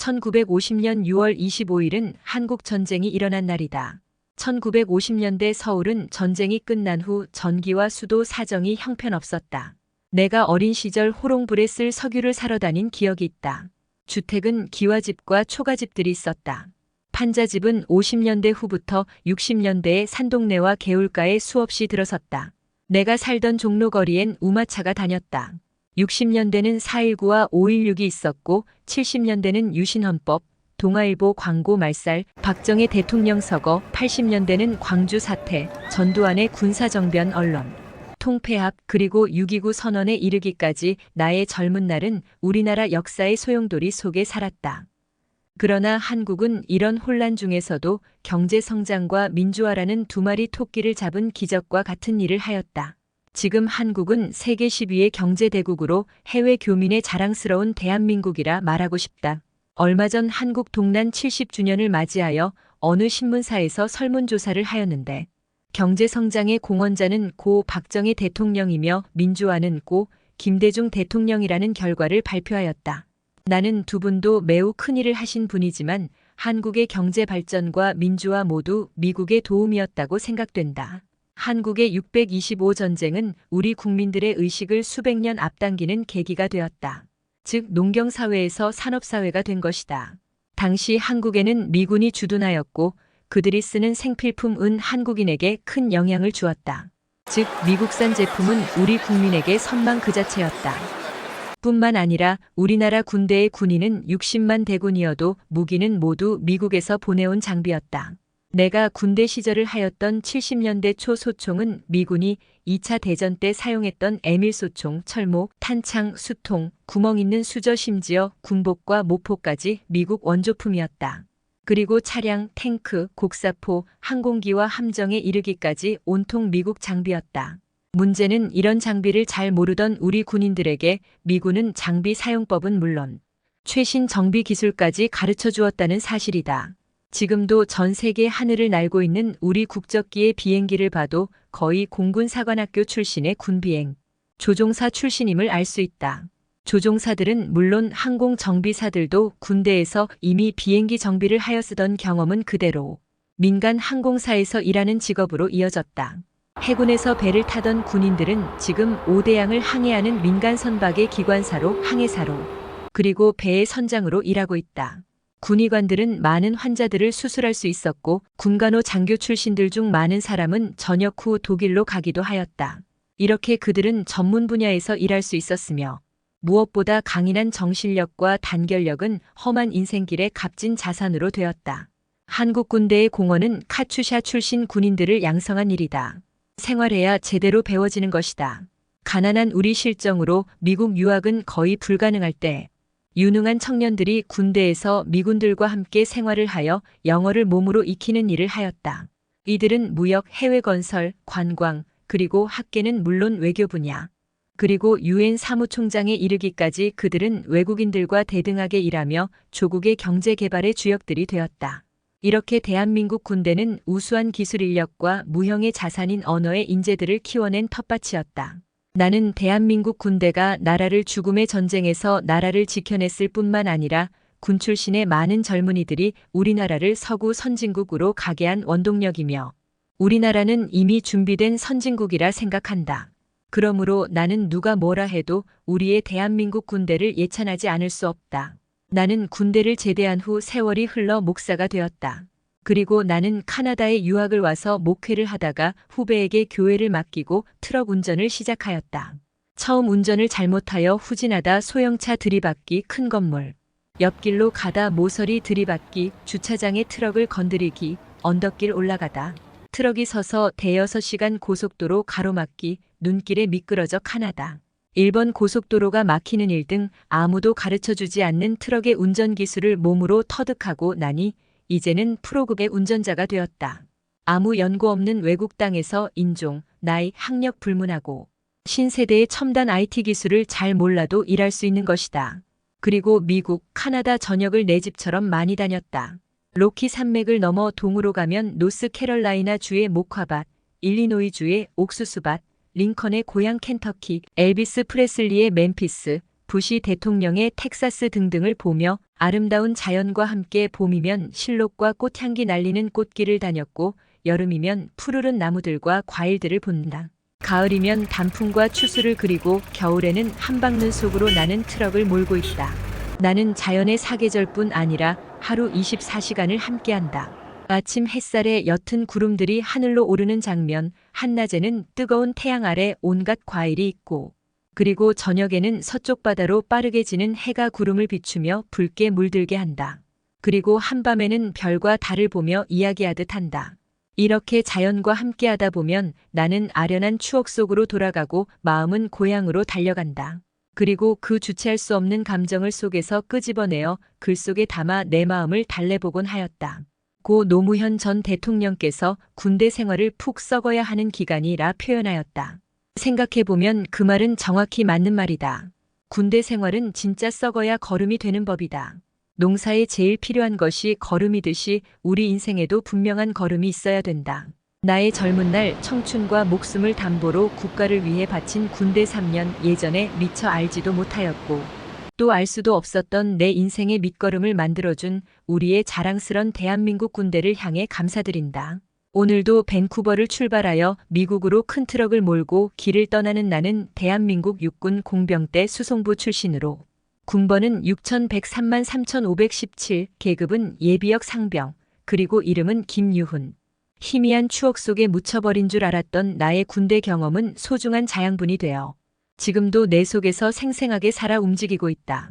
1950년 6월 25일은 한국 전쟁이 일어난 날이다. 1950년대 서울은 전쟁이 끝난 후 전기와 수도 사정이 형편없었다. 내가 어린 시절 호롱불에 쓸 석유를 사러 다닌 기억이 있다. 주택은 기와집과 초가집들이 있었다. 판자집은 50년대 후부터 60년대에 산동네와 개울가에 수없이 들어섰다. 내가 살던 종로거리엔 우마차가 다녔다. 60년대는 4.19와 5.16이 있었고 70년대는 유신헌법, 동아일보 광고 말살, 박정희 대통령 서거, 80년대는 광주 사태, 전두환의 군사정변 언론, 통폐합 그리고 6.29 선언에 이르기까지 나의 젊은 날은 우리나라 역사의 소용돌이 속에 살았다. 그러나 한국은 이런 혼란 중에서도 경제성장과 민주화라는 두 마리 토끼를 잡은 기적과 같은 일을 하였다. 지금 한국은 세계 10위의 경제대국으로 해외 교민의 자랑스러운 대한민국이라 말하고 싶다. 얼마 전 한국 동란 70주년을 맞이하여 어느 신문사에서 설문조사를 하였는데 경제성장의 공헌자는 고 박정희 대통령이며 민주화는 고 김대중 대통령이라는 결과를 발표하였다. 나는 두 분도 매우 큰일을 하신 분이지만 한국의 경제 발전과 민주화 모두 미국의 도움이었다고 생각된다. 한국의 625 전쟁은 우리 국민들의 의식을 수백 년 앞당기는 계기가 되었다. 즉 농경사회에서 산업사회가 된 것이다. 당시 한국에는 미군이 주둔하였고 그들이 쓰는 생필품 은 한국인에게 큰 영향을 주었다. 즉 미국산 제품은 우리 국민에게 선망 그 자체였다. 뿐만 아니라 우리나라 군대의 군인은 60만 대군이어도 무기는 모두 미국에서 보내온 장비였다. 내가 군대 시절을 하였던 70년대 초 소총은 미군이 2차 대전 때 사용했던 M1소총, 철모, 탄창, 수통, 구멍 있는 수저 심지어 군복과 모포까지 미국 원조품이었다. 그리고 차량, 탱크, 곡사포, 항공기와 함정에 이르기까지 온통 미국 장비였다. 문제는 이런 장비를 잘 모르던 우리 군인들에게 미군은 장비 사용법은 물론 최신 정비 기술까지 가르쳐 주었다는 사실이다. 지금도 전 세계 하늘을 날고 있는 우리 국적기의 비행기를 봐도 거의 공군사관학교 출신의 군비행, 조종사 출신임을 알 수 있다. 조종사들은 물론 항공정비사들도 군대에서 이미 비행기 정비를 하여 쓰던 경험은 그대로 민간 항공사에서 일하는 직업으로 이어졌다. 해군에서 배를 타던 군인들은 지금 5대양을 항해하는 민간 선박의 기관사로 항해사로 그리고 배의 선장으로 일하고 있다. 군의관들은 많은 환자들을 수술할 수 있었고 군간호 장교 출신들 중 많은 사람은 전역 후 독일로 가기도 하였다. 이렇게 그들은 전문 분야에서 일할 수 있었으며 무엇보다 강인한 정신력과 단결력은 험한 인생길의 값진 자산으로 되었다. 한국 군대의 공헌은 카츄샤 출신 군인들을 양성한 일이다. 생활해야 제대로 배워지는 것이다. 가난한 우리 실정으로 미국 유학은 거의 불가능할 때 유능한 청년들이 군대에서 미군들과 함께 생활을 하여 영어를 몸으로 익히는 일을 하였다. 이들은 무역, 해외 건설, 관광, 그리고 학계는 물론 외교 분야, 그리고 유엔 사무총장에 이르기까지 그들은 외국인들과 대등하게 일하며 조국의 경제 개발의 주역들이 되었다. 이렇게 대한민국 군대는 우수한 기술 인력과 무형의 자산인 언어의 인재들을 키워낸 텃밭이었다. 나는 대한민국 군대가 나라를 죽음의 전쟁에서 나라를 지켜냈을 뿐만 아니라 군 출신의 많은 젊은이들이 우리나라를 서구 선진국으로 가게 한 원동력이며 우리나라는 이미 준비된 선진국이라 생각한다. 그러므로 나는 누가 뭐라 해도 우리의 대한민국 군대를 예찬하지 않을 수 없다. 나는 군대를 제대한 후 세월이 흘러 목사가 되었다. 그리고 나는 카나다에 유학을 와서 목회를 하다가 후배에게 교회를 맡기고 트럭 운전을 시작하였다. 처음 운전을 잘못하여 후진하다 소형차 들이받기, 큰 건물 옆길로 가다 모서리 들이받기, 주차장에 트럭을 건드리기, 언덕길 올라가다 트럭이 서서 대여섯 시간 고속도로 가로막기, 눈길에 미끄러져 카나다. 일본 고속도로가 막히는 일 등 아무도 가르쳐주지 않는 트럭의 운전 기술을 몸으로 터득하고 나니 이제는 프로급의 운전자가 되었다. 아무 연고 없는 외국 땅에서 인종, 나이, 학력 불문하고 신세대의 첨단 IT 기술을 잘 몰라도 일할 수 있는 것이다. 그리고 미국, 카나다 전역을 내 집처럼 많이 다녔다. 로키 산맥을 넘어 동으로 가면 노스캐럴라이나 주의 목화밭, 일리노이 주의 옥수수밭, 링컨의 고향 켄터키, 엘비스 프레슬리의 멤피스, 부시 대통령의 텍사스 등등을 보며 아름다운 자연과 함께 봄이면 실록과 꽃향기 날리는 꽃길을 다녔고 여름이면 푸르른 나무들과 과일들을 본다. 가을이면 단풍과 추수를 그리고 겨울에는 한방눈 속으로 나는 트럭을 몰고 있다. 나는 자연의 사계절뿐 아니라 하루 24시간을 함께한다. 아침 햇살에 옅은 구름들이 하늘로 오르는 장면, 한낮에는 뜨거운 태양 아래 온갖 과일이 있고, 그리고 저녁에는 서쪽 바다로 빠르게 지는 해가 구름을 비추며 붉게 물들게 한다. 그리고 한밤에는 별과 달을 보며 이야기하듯 한다. 이렇게 자연과 함께하다 보면 나는 아련한 추억 속으로 돌아가고 마음은 고향으로 달려간다. 그리고 그 주체할 수 없는 감정을 속에서 끄집어내어 글 속에 담아 내 마음을 달래보곤 하였다. 고 노무현 전 대통령께서 군대 생활을 푹 썩어야 하는 기간이라 표현하였다. 생각해보면 그 말은 정확히 맞는 말이다. 군대 생활은 진짜 썩어야 거름이 되는 법이다. 농사에 제일 필요한 것이 거름이듯이 우리 인생에도 분명한 거름이 있어야 된다. 나의 젊은 날 청춘과 목숨을 담보로 국가를 위해 바친 군대 3년 예전에 미처 알지도 못하였고 또 알 수도 없었던 내 인생의 밑거름을 만들어준 우리의 자랑스런 대한민국 군대를 향해 감사드린다. 오늘도 밴쿠버를 출발하여 미국으로 큰 트럭을 몰고 길을 떠나는 나는 대한민국 육군 공병대 수송부 출신으로 군번은 6103만 3517, 계급은 예비역 상병, 그리고 이름은 김유훈. 희미한 추억 속에 묻혀버린 줄 알았던 나의 군대 경험은 소중한 자양분이 되어 지금도 내 속에서 생생하게 살아 움직이고 있다.